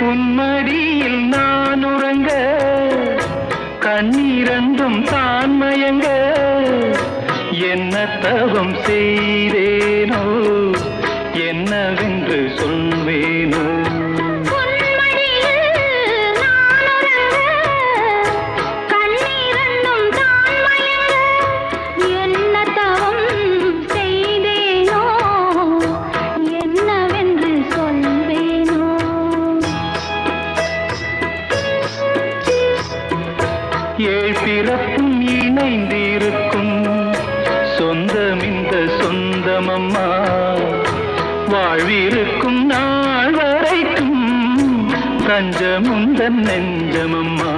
உன்மடியில் நான் உறங்க கண்ணீரண்டும் தான் மயங்க என்ன தவம் செய்தேனோ என்னவென்று சொல்வேனோ ஏழ் பிறப்பும் இணைந்திருக்கும் சொந்தம் இந்த சொந்தமம்மா வாழ்விருக்கும் நாள் வரைக்கும் தஞ்சமுந்தன் நெஞ்சமம்மா